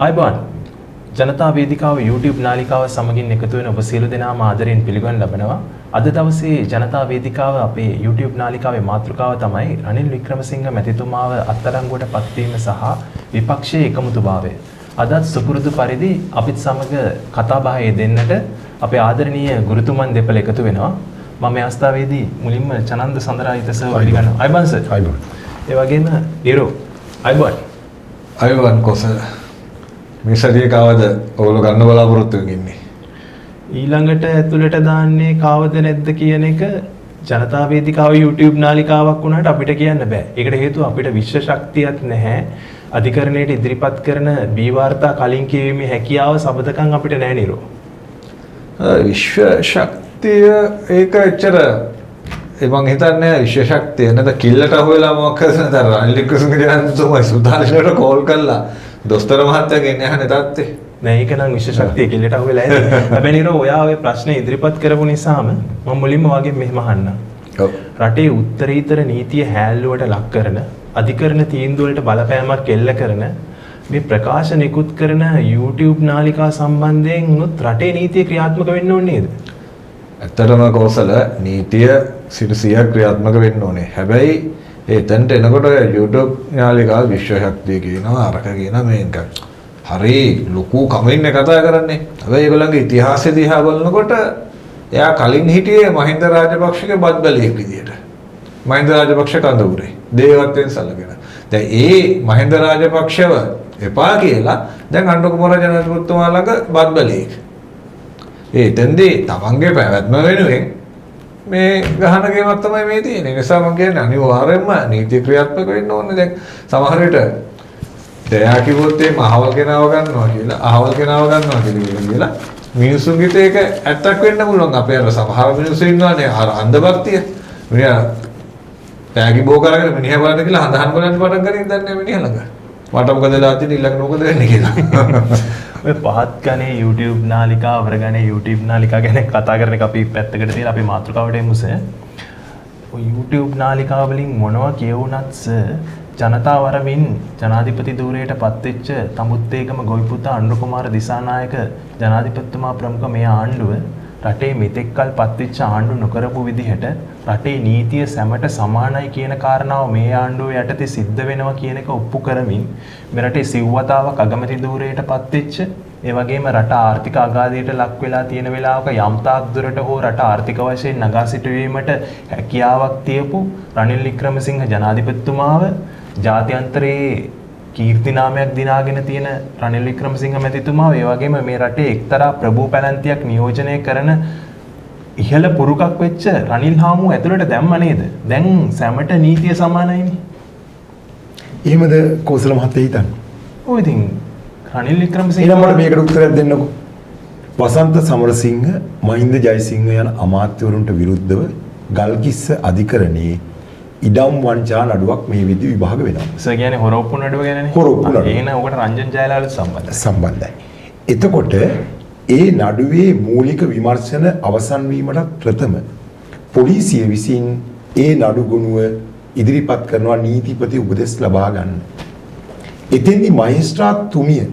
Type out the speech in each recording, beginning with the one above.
අයිබෝන් ජනතා වේදිකාව YouTube නාලිකාව සමගින් එකතු වෙන ඔබ සියලු දෙනාම ආදරයෙන් පිළිගන්න ලබනවා. අද දවසේ ජනතා වේදිකාව අපේ YouTube නාලිකාවේ මාතෘකාව තමයි රනිල් වික්‍රමසිංහ මැතිතුමාව අත්අඩංගුවට පත්වීම සහ විපක්ෂයේ එකමුතුභාවය. අදත් සුපුරුදු පරිදි අපිත් සමග කතා බහේ දෙන්නට අපේ ආදරණීය ගුරුතුමන් දෙපළ එකතු වෙනවා. මම මේ අවස්ථාවේදී මුලින්ම චනන්ද සඳරායිත සර් පිළිගන්නවා. අයිබෝන් සර්. අයිබෝන්. ඒ වගේම ඩිරෝ. අයිබෝන්. අයිබෝන් කොසල්. මේ සතියේ කාවද ඔයගොල්ලෝ ගන්න බලාපොරොත්තු වෙන්නේ? ඊළඟට ඇතුළට දාන්නේ කාවද නැද්ද කියන එක ජනතා වේදිකාව YouTube නාලිකාවක් වුණාට අපිට කියන්න බෑ. ඒකට හේතුව අපිට විශ්ව ශක්තියක් නැහැ. අධිකරණයට ඉදිරිපත් කරන බී වාර්තා කලින් කියවීමේ හැකියාව සබඳකම් අපිට නැහැ නිරෝ. විශ්ව ශක්තිය ඒක එච්චර මම හිතන්නේ විශ්ව ශක්තිය නේද කිල්ලට අහුවෙලා මොකක් කරනද රනිල් වික්‍රමසිංහ ජනතුමා සුදාලේට කෝල් කළා දොස්තර මහත්තයාගෙන් අහන්නේ තාත්තේ නෑ ඒක නම් විශ්ව ශක්තිය කිල්ලට අහුවෙලා ඇති. හැබැයි නිරෝ ඔයා ඔය ප්‍රශ්නේ ඉදිරිපත් කරපු නිසාම මම මුලින්ම වගේ මෙහෙම අහන්නම්. රටේ උත්තරීතර නීතිය හැල්ලුවට ලක් කරන අධිකරණ තීන්දුව වලට බලපෑමක් එල්ල කරන මේ ප්‍රකාශ නිකුත් කරන YouTube නාලිකා සම්බන්ධයෙන් උත් රටේ නීතිය ක්‍රියාත්මක වෙන්න ඕනේ නේද? ඇත්තටම කෝසල නීතිය සිරසිය ක්‍රියාත්මක වෙන්න ඕනේ. හැබැයි එතනට එනකොට YouTube නාලිකාව විශ්ව ශක්තිය කියනවා අරක කියන මේක. හරි ලොකු කමින් එක කතා කරන්නේ. හැබැයි ඒගොල්ලන්ගේ ඉතිහාසය දිහා බලනකොට එයා කලින් හිටියේ මහින්ද රාජපක්ෂගේ බද්දලියෙක් විදියට. මහින්ද රාජපක්ෂ කඳවුරේ දේවත්වයෙන් සැලකෙන. දැන් ඒ මහින්ද රාජපක්ෂව එපා කියලා දැන් අනුර කුමාර ජනාධිපතිතුමා ළඟ බද්දලියෙක්. එතෙන්දී තමන්ගේ පැවැත්ම වෙනුවෙන් මේ ගහන ගේමක් තමයි මේ තියෙන්නේ. ඒ නිසා මම කියන්නේ අනිවාර්යයෙන්ම නීති ක්‍රියාත්මක වෙන්න ඕනේ. දැන් සමහර විට දයා කිව්වොත් මේ අහවල් කෙනාව ගන්නවා කියලා මිනිසුන්ගේ ඒක ඇත්තක් වෙන්න පුළුවන්. අපේ අර සමහර මිනිස්සු ඉන්නවානේ අර අන්ධභක්තිය. මිනිහා තෑගි බෝ කරගෙන මිනිහා බලන්න කියලා හඳහන් බලන්න පටන් ගන්න ඉඳන්නේ මිනිහා ළඟ. මට මොකද වෙලා තියෙන්නේ ඊළඟ මොකද වෙන්නේ කියලා. ඔය පහත් ගණේ YouTube නාලිකා අවර ගණේ YouTube නාලිකා ගැන කතා කරන එක අපි පැත්තකට තියලා අපි මාතෘකාවට එමුස. ඔය YouTube නාලිකා වලින් මොනවා කියවුණත් ජනතාව වරමින් ජනාධිපති ධූරයට පත්වෙච්ච තමුත්තේගම ගොවිපුතා අනුර කුමාර දිසානායක ජනාධිපතිතුමා ප්‍රමුඛ මේ ආණ්ඩුව රටේ මෙතෙක්කල් පත්වෙච්ච ආණ්ඩු නොකරපු විදිහට රටේ නීතිය සැමට සමානයි කියන කාරණාව මේ ආණ්ඩුව යටතේ සිද්ධ වෙනවා කියන එක ඔප්පු කරමින් මේ රටේ සිව්වතාවක් අගමැති ධූරයට පත්වෙච්ච ඒ වගේම රට ආර්ථික අගාධයට ලක් වෙලා තියෙන වෙලාවක යම් තාක් දුරට හෝ රට ආර්ථික වශයෙන් නගා සිටුවීමට හැකියාවක් තියපු රනිල් වික්‍රමසිංහ ජනාධිපතිතුමාව ජාත්‍යන්තරයේ කීර්ති නාමයක් දිනාගෙන තියෙන රනිල් වික්‍රමසිංහ මැතිතුමා ඒ වගේම මේ රටේ එක්තරා ප්‍රභූ පැලැන්තියක් නියෝජනය කරන ඉහළ පුරුකක් වෙච්ච රනිල් හාමුදුරුවෝ ඇතුළට දැම්ම නේද? දැන් සැමට නීතිය සමානයිනේ. එහෙමද කෝසල මහත්තයා හිතන්නේ? ඔය ඉතින් රනිල් වික්‍රමසිංහ ඊළඟට මේකට උත්තරයක් දෙන්නකෝ. වසන්ත සමරසිංහ, මහින්ද ජයසිංහ යන අමාත්‍යවරුන්ට විරුද්ධව ගල්කිස්ස අධිකරණයේ ඉඩම් වංචා නඩුවක් මේ විදි විභාග වෙනවා. සර් කියන්නේ හොරොප්පු නඩුව ගැනනේ. හොරොප්පු නඩුව. එහෙනම් ඔකට රංජන් ජයලාල් සම්බන්ධයි. එතකොට ඒ නඩුවේ මූලික විමර්ශන අවසන් වීමට ප්‍රථම පොලිසිය විසින් ඒ නඩු ගොනුව ඉදිරිපත් කරනවා නීතිපති උපදෙස් ලබා ගන්න. එතෙන්දී මහේස්ත්‍රාත්තුමිය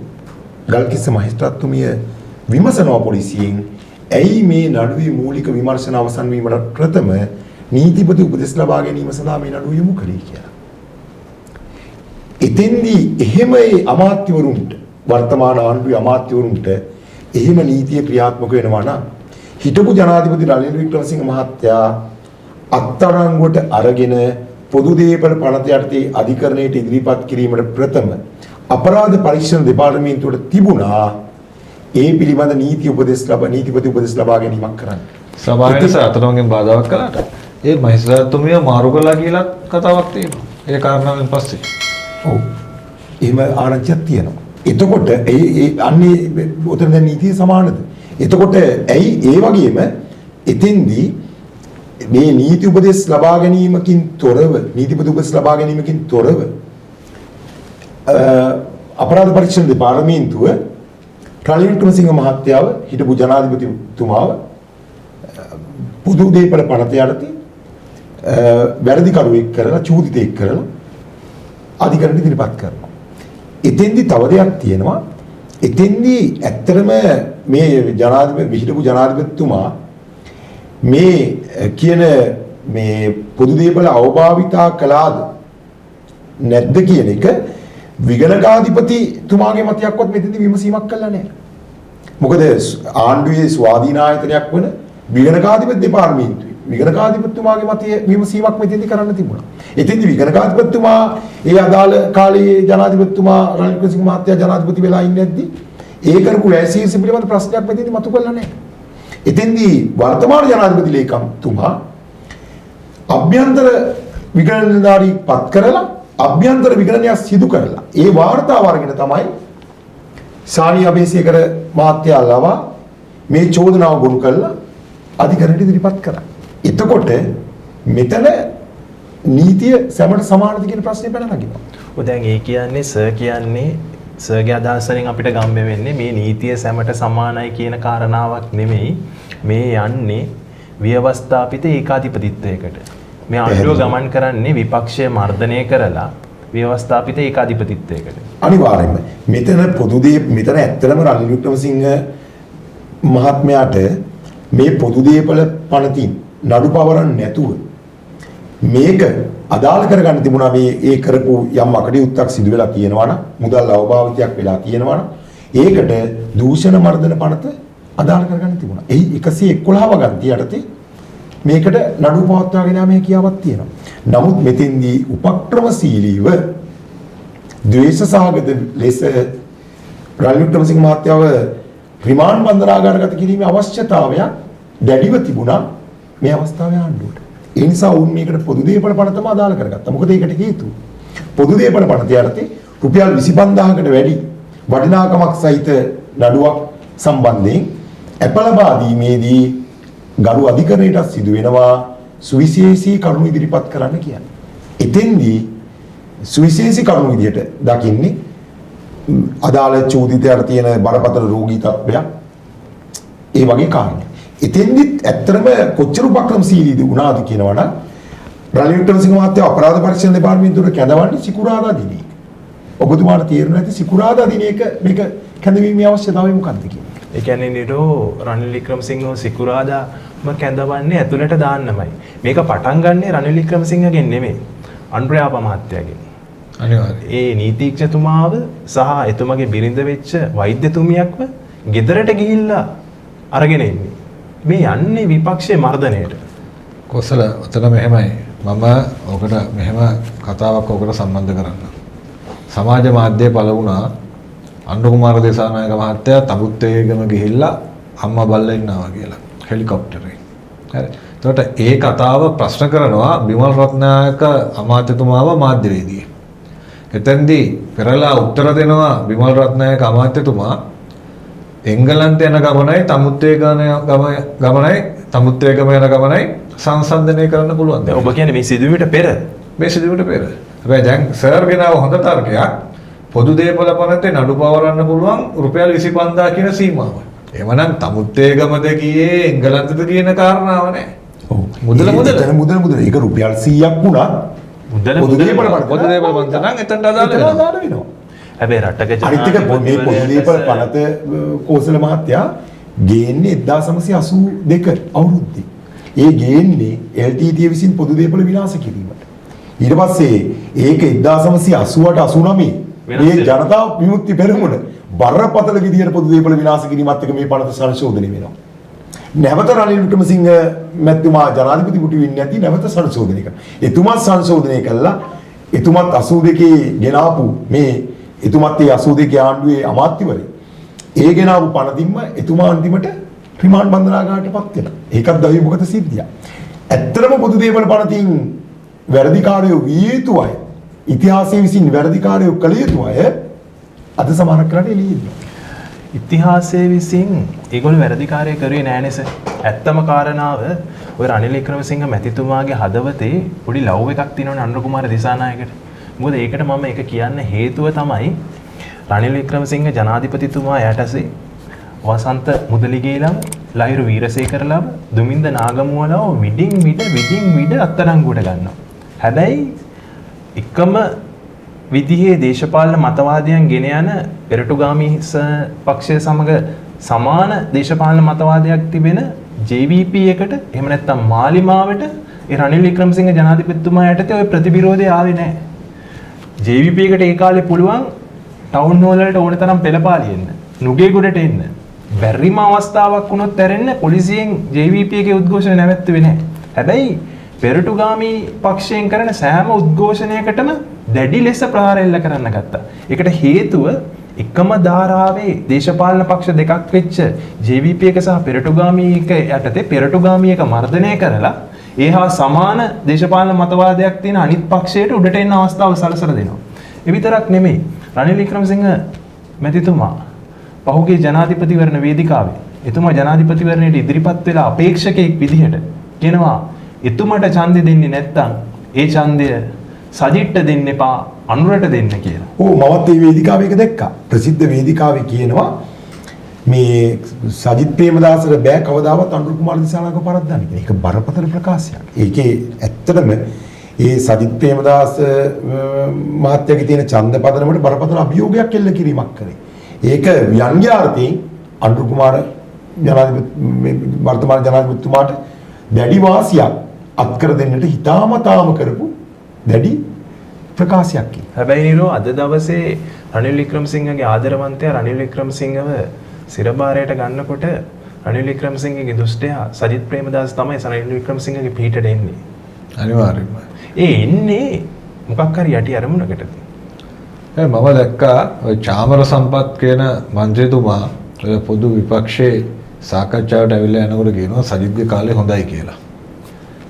ගල්කිස්ස මහේස්ත්‍රාත්තුමිය විමසනවා පොලිසියෙන් ඇයි මේ නඩුවේ මූලික විමර්ශන අවසන් වීමට ප්‍රථම නීතිපති උපදෙස් ලබා ගැනීම සඳහා මේ නඩුව යොමු කළේ කියලා. එතෙන්දී එහෙම ඒ අමාත්‍යවරුන්ට වර්තමාන ආණ්ඩුවේ අමාත්‍යවරුන්ට එහෙම නීතිය ක්‍රියාත්මක වෙනවා නම් හිටපු ජනාධිපති රනිල් වික්‍රමසිංහ මහත්තයා අත්අඩංගුවට අරගෙන පොදු දේපල පනත යටතේ අධිකරණයට ඉදිරිපත් කිරීමට ප්‍රථම අපරාධ පරීක්ෂණ දෙපාර්තමේන්තුවට තිබුණා ඒ පිළිබඳ නීතිපති උපදෙස් ලබා ගැනීමක් කරන්න. සභාවේ සාතරවගෙන් බාධාවක් කළාට ඒ මහේස්ත්‍රාත්තුමිය මාරු කළා කියලා කතාවක් තියෙනවා. ඒ කාරණාවෙන් පස්සේ. ඔව්. එහෙම ආරංචියක් තියෙනවා. එතකොට ඒ අන්නේ උතන දැන් නීතිය සමානද? එතකොට ඇයි ඒ වගේම එතෙන්දී මේ නීති උපදෙස් ලබා ගැනීමකින් තොරව නීතිපති උපදෙස් ලබා ගැනීමකින් තොරව අපරාධ පරීක්ෂණ දෙපාර්තමේන්තුව රනිල් වික්‍රමසිංහ මහත්තයාව හිටපු ජනාධිපතිතුමාව පොදු දේපල පනත යටතේ වැරදි කරුවෙක් කරලා චූදිතෙක් කරලා අධිකරණයට ඉදිරිපත් කරනවා. එතෙන්දි තව දෙයක් තියෙනවා එතෙන්දී ඇත්තටම මේ විහිදපු ජනාධිපතිතුමා මේ කියන මේ පොදු දේපල අවභාවිතා කළාද නැද්ද කියන එක විගණකාධිපතිතුමාගේ මතයක්වත් මෙතෙන්දී විමසීමක් කළා නැහැ. මොකද ආණ්ඩුවේ ස්වාධීන ආයතනයක් වන විගණකාධිපති දෙපාර්තමේන්තුවේ විගණකාධිපතිතුමාගේ මතය විමසීමක් මෙතෙන්දී කරන්න තිබුණා. එතෙන්දී විගණකාධිපතිතුමා ඒ අදාළ කාලයේ ජනාධිපතිතුමා රනිල් වික්‍රමසිංහ මහත්තයා ජනාධිපති වෙලා ඉන්නේ නැද්දි ඒ කරපු වැසීස පිළිබඳ ප්‍රශ්නයක් මෙතෙන්දී මතු කළා නැහැ. එතෙන්දී වර්තමාන ජනාධිපති ලේකම්තුමා අභ්‍යන්තර විගණනධාරී පත් කරලා අභ්‍යන්තර විගණනයක් සිදු කරලා ඒ වාර්තාව අරගෙන තමයි සානි අබේසේකර මහත්තයා ලවා මේ චෝදනාව ගොනු කළා අධිකරණයට ඉදිරිපත් කරා. එතකොට මෙතන නීතිය සැමට සමානද කියන ප්‍රශ්නේ පැන නගිනවා. ඔය දැන් ඒ කියන්නේ සර් කියන්නේ සර්ගේ අදහස් වලින් අපිට ගම්බ වෙන්නේ මේ නීතිය සැමට සමානයි කියන කාරණාවක් නෙමෙයි. මේ යන්නේ ව්‍යවස්ථාපිත ඒකාධිපතිත්වයකට. මේ ආණ්ඩුව ගමන් කරන්නේ විපක්ෂය මර්ධනය කරලා ව්‍යවස්ථාපිත ඒකාධිපතිත්වයකට. අනිවාර්යයෙන්ම මෙතන ඇත්තටම රනිල් වික්‍රමසිංහ මහත්මයාට මේ පොදු දේපල පනතින් නඩු පවරන්න නැතුව මේක අදාළ කරගන්න තිබුණා. මේ ඒ කරපු යම් අකටයුත්තක් සිදු වෙලා තියෙනවා නම් මුදල් අවභාවිතයක් වෙලා තියෙනවා නම් ඒකට දූෂණ මර්ධන පනත අදාළ කරගන්න තිබුණා. එයි 111 ගන්ති යටතේ මේකට නඩු පවත්වාගෙන යාමේ කියාවක් තියෙනවා. නමුත් මෙතෙන්දී උපක්‍රමශීලීව ද්වේෂ සහගත ලෙස රනිල් වික්‍රමසිංහ මහත්තයාව රිමාන්ඩ් බන්ධනාගාරගත කිරීමේ අවශ්‍යතාවයක් දැඩිව තිබුණා මේ අවස්ථාවේ ආණ්ඩුවට. ඒ නිසා වුන් මේකට පොදු දේපල පනතම අදාළ කරගත්තා. මොකද ඒකට හේතුව පොදු දේපල පනත යටතේ රුපියල් 25000කට වැඩි වටිනාකමක් සහිත නඩුවක් සම්බන්ධයෙන් අපලබා දීමේදී ගරු අධිකරණයට සිදු වෙනවා සුවිශේෂී කරුණු ඉදිරිපත් කරන්න කියන්නේ. එතෙන්දී සුවිශේෂී කරුණු විදිහට දකින්නේ අදාළ චෝදිතයට තියෙන බරපතල රෝගී තත්ත්වයක් ඒ වගේ කාරණා. එතෙන්දිත් ඇත්තටම කොච්චර උපක්‍රමශීලීද වුණාද කියනවනම් රනිල් වික්‍රමසිංහ මහත්තයා අපරාධ පරීක්ෂණ දෙපාර්තමේන්තුවට කැඳවන්නේ සිකුරාදා දිනේ. ඔබතුමාට තේරුණා ඇති සිකුරාදා දිනේක මේක කැඳවීමේ අවශ්‍යතාවය මොකක්ද කියන්නේ? ඒ කියන්නේ නිරෝ රනිල් වික්‍රමසිංහ සිකුරාදාම කැඳවන්නේ ඇතුළට දාන්නමයි. මේක පටන් ගන්නේ රනිල් වික්‍රමසිංහගෙන් නෙමෙයි. අනුරාප මහත්තයාගෙන්. අනිවාර්යයෙන්. ඒ නීතිඥතුමාව සහ එතුමගේ බිරිඳ වෙච්ච වෛද්‍යතුමියක්ව ගෙදරට ගිහිල්ලා අරගෙන ඉන්නේ. මේ යන්නේ විපක්ෂයේ මර්ධනයට. කොසල උතන මෙහෙමයි. මම ඔකට මෙහෙම කතාවක් ඔකට සම්බන්ධ කරන්න. සමාජ මාධ්‍යයේ පළ වුණා අනුර කුමාර දේශානායක මහත්තයා තබුත්තේගම ගිහිල්ලා අම්මා බල්ලා ඉන්නවා කියලා හෙලිකොප්ටරේ. හරි. එතකොට ඒ කතාව ප්‍රශ්න කරනවා බිමල් රත්නායක අමාත්‍යතුමාව මාධ්‍යවේදී. එතෙන්දී පෙරලා උත්තර දෙනවා බිමල් රත්නායක අමාත්‍යතුමා එංගලන්තේ යන ගමනයි තමුත්තේගම යන ගමනයි සංසන්දනය කරන්න පුළුවන්. දැන් ඔබ කියන්නේ මේ සිදුවීමට පෙර මේ සිදුවීමට පෙර. හැබැයි දැන් සර් ගෙනාව හොඳ තර්කයක් පොදු දේපල පනතේ නඩු පවරන්න පුළුවන් රුපියල් 25000 කියන සීමාව. එහෙමනම් තමුත්තේගමද ගියේ එංගලන්තද කියන කාරණාව නෑ. ඔව්. මුදල ඒක රුපියල් 100ක් වුණා. පොදු දේපල පනත නම් එතනට අදාළ වෙනවා. හැබැයි රටක අනිත් එක මේ පොදු දේපල පනත කෝසල මහත්තයා ගේන්නේ 1982 අවුරුද්දේ. ඒ ගේන්නේ LTT විසින් පොදු දේපල විනාශ කිරීමට. ඊට පස්සේ ඒක 1988 89 මේ ජනතා විමුක්ති පෙරමුණ බරපතල විදියට පොදු දේපල විනාශ කිරීමත් එක්ක මේ පනත සංශෝධනය වෙනවා. නැවත රනිල් වික්‍රමසිංහ මැතිතුමා ජනාධිපති පුටු වෙන්නේ නැති නැවත සංශෝධනය කරනවා. එතුමත් සංශෝධනය කළා. එතුමත් 82 ගෙනාපු මේ එතුමත් ඒ 82 ආණ්ඩුවේ අමාත්‍යවරයෙක්. ඒ ගෙනාවු පනතින්ම එතුමා අන්තිමට රිමාන්ඩ් බන්ධනාගාරයටපත් වෙනවා. ඒකත් දවිමුගත සිද්ධියක්. ඇත්තටම පොදු දේපල පනතින් වැරදිකාරයෝ විය යුතු අය ඉතිහාසයේ විසින් වැරදිකාරයෝ කළ යුතු අය අද සමාන කරලා එළියේ ඉන්නවා. ඉතිහාසයේ විසින් ඒගොල්ලෝ වැරදිකාරය කරුවේ නෑනේ සර්. ඇත්තම කාරණාව ඔය රනිල් වික්‍රමසිංහ මැතිතුමාගේ හදවතේ පොඩි ලව් එකක් තියෙනවනේ අනුර කුමාර දිසානායකට. මොකද ඒකට මම ඒක කියන්න හේතුව තමයි රනිල් වික්‍රමසිංහ ජනාධිපතිතුමා යටසේ වසන්ත මුදලිගේලම ලහිරු වීරසේකරලම දුමින්ද නාගමුවලව විඩින් විඩ අත්අඩංගුවට ගන්නවා. හැබැයි එකම විදිහේ දේශපාලන මතවාදයන් ගෙන යන පෙරටුගාමී පක්ෂය සමග සමාන දේශපාලන මතවාදයක් තිබෙන JVP එකට එහෙම නැත්නම් මාලිමාවට ඒ රනිල් වික්‍රමසිංහ ජනාධිපතිතුමා යටතේ ওই ප්‍රතිවිරෝධය ආවේ නැහැ. JVP එකට ඒ කාලේ පුළුවන් ටවුන් හෝල් වලට ඕන තරම් පෙළපාලි එන්න. නුගේගොඩට එන්න. බැරිම අවස්ථාවක් වුණොත් ඇරෙන්න පොලිසියෙන් JVP එකේ උද්ඝෝෂණ නැවැත්තුවේ නැහැ. හැබැයි පෙරටුගාමී පක්ෂයෙන් කරන සෑම උද්ඝෝෂණයකටම දැඩි ලෙස ප්‍රහාර එල්ල කරන්න ගත්තා. ඒකට හේතුව එකම ධාරාවේ දේශපාලන පක්ෂ දෙකක් වෙච්ච JVP එක සහ පෙරටුගාමී එක යටතේ පෙරටුගාමී එක මර්ධනය කරලා ඒ හා සමාන දේශපාලන මතවාදයක් තියෙන අනිත් පක්ෂයට උඩට එන්න අවස්ථාව සලසලා දෙනවා. ඒ විතරක් නෙමෙයි රනිල් වික්‍රමසිංහ මැතිතුමා පහුගිය ජනාධිපතිවරණ වේදිකාවේ එතුමා ජනාධිපතිවරණයට ඉදිරිපත් වෙලා අපේක්ෂකයෙක් විදිහට කියනවා එතුමාට ඡන්දෙ දෙන්නේ නැත්තම් ඒ ඡන්දය සජිත්ට දෙන්න එපා අනුරට දෙන්න කියලා. ඔව් මමත් මේ වේදිකාවේ එක දැක්කා. ප්‍රසිද්ධ වේදිකාවේ කියනවා මේ සජිත් ප්‍රේමදාසට බෑ කවදාවත් අනුර කුමාර දිසානායක පරද්දන්න කියලා. ඒක බරපතල ප්‍රකාශයක්. ඒකේ ඇත්තටම ඒ සජිත් ප්‍රේමදාස මහත්තයාගේ තියෙන ඡන්ද පදනමට බරපතල අභියෝගයක් එල්ල කිරීමක් කරේ. ඒක ව්‍යංග්‍යාර්ථයෙන් අනුර කුමාර වර්තමාන ජනාධිපතිතුමාට දැඩි වාසියක් අත්කර දෙන්නට හිතාමතාම කරපු දැඩි ප්‍රකාශයක්. හැබැයි නිරෝ අද දවසේ රනිල් වික්‍රමසිංහගේ ආදරවන්තයා රනිල් වික්‍රමසිංහව සිරබාරයට ගන්නකොට රනිල් වික්‍රමසිංහගේ දුෂ්ටයා සජිත් ප්‍රේමදාස තමයි රනිල් වික්‍රමසිංහගේ පිටට එන්නේ. අනිවාර්යයෙන්ම. ඒ එන්නේ මොකක් හරි යටි අරමුණකටද? මම දැක්කා ඔය චාමර සම්පත් කියන මන්ත්‍රීතුමා ඔය පොදු විපක්ෂයේ සාකච්ඡාවට ඇවිල්ලා යනකොට කියනවා සජිත්ගේ කාලේ හොඳයි කියලා.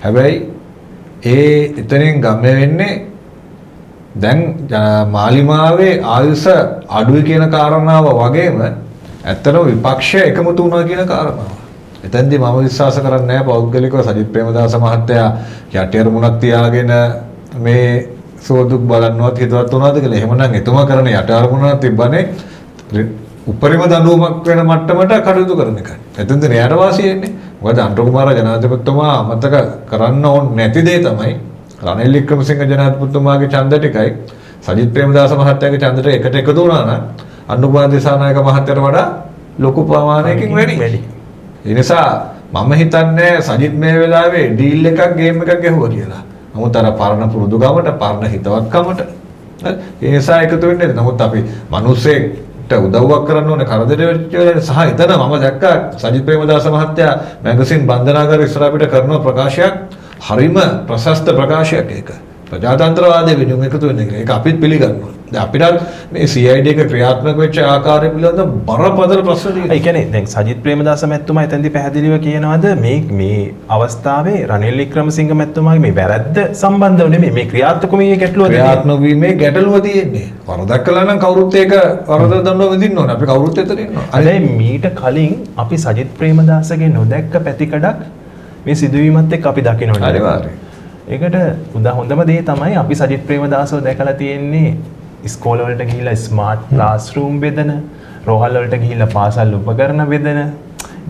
හැබැයි එතනින් ගම්ම වෙන්නේ දැන් මාලිමාවේ ආයුෂ අඩුයි කියන කාරණාව වගේම ඇත්තටම විපක්ෂය එකමුතු වුණා කියන කාරණාව. එතෙන්දී මම විශ්වාස කරන්නේ නැහැ පෞද්ගලිකව සජිත් ප්‍රේමදාස මහත්තයා යටිඅරමුණක් තියාගෙන මේ සෝදුක් බලන්නවත් හිතවත් වුණාද කියලා. එහෙමනම් එතුමා කරන යටිඅරමුණක් තිබ්බනේ උපරිම දඬුවමක් වෙන මට්ටමට කටයුතු කරන එකයි. එතෙන්ද න්‍යාය වාසිය එන්නේ. මොකද අනුර කුමාර ජනාධිපතිතුමා අමතක කරන්න ඕන නැති දේ තමයි රනිල් වික්‍රමසිංහ ජනාධිපතිතුමාගේ ඡන්ද ටිකයි සජිත් ප්‍රේමදාස මහත්තයාගේ ඡන්දට එකට එකතු වුණා නම් අනුර කුමාර දිසානායක මහත්තයාට වඩා ලොකු ප්‍රමාණයකින් වැඩි. ඒ නිසා මම හිතන්නේ සජිත් මේ වෙලාවේ ඩීල් එකක් ගේම් එකක් ගැහුවා කියලා. නමුත් අර පරණ පුරුදු ගමට පරණ හිතවත්කමට ඒ නිසා එකතු වෙන්නේ. නමුත් අපි මිනිස්සෙක්ට උදව්වක් කරන්න ඕනේ කරදර වෙච්ච සහ එතන මම දැක්කා සජිත් ප්‍රේමදාස මහත්තයා මැගසින් බන්ධනාගාර ඉස්සර අපිට කරන ප්‍රකාශයක් හරිම ප්‍රශස්ත ප්‍රකාශයක් ඒක. ප්‍රජාතන්ත්‍රවාදයේ වෙනුවෙන් එකතු වෙන එක. ඒක අපිත් පිළිගන්නවා. දැන් අපිට මේ CID එක ක්‍රියාත්මක වෙච්ච ආකාරය පිළිබඳව බරපතල ප්‍රශ්න තියෙනවා. ඒ කියන්නේ දැන් සජිත් ප්‍රේමදාස මැතිතුමා එතෙන්දී පැහැදිලිව කියනවාද මේ අවස්ථාවේ රනිල් වික්‍රමසිංහ මැතිතුමාගේ මේ වැරද්ද සම්බන්ධව නෙමෙයි මේ ක්‍රියාත්මක වීමේ ගැටලුව ක්‍රියාත්මක වීමේ ගැටලුව තියෙන්නේ. වරදක් කළා නම් කවුරුත් ඒක වරද දඬුවම විඳින්න ඕනේ. අපි කවුරුත් එතන ඉන්නවා. අනේ මීට කලින් අපි සජිත් ප්‍රේමදාසගේ නොදැක්ක පැතිකඩක් මේ සිදුවීමත් එක්ක අපි දකිනවා. අනිවාර්යයෙන්. ඒකට හොඳම දේ තමයි අපි සජිත් ප්‍රේමදාසව දැකලා තියෙන්නේ ඉස්කෝල වලට ගිහිල්ලා ස්මාර්ට් ක්ලාස්රූම් බෙදන, රෝහල් වලට ගිහිල්ලා පාසල් උපකරණ බෙදන,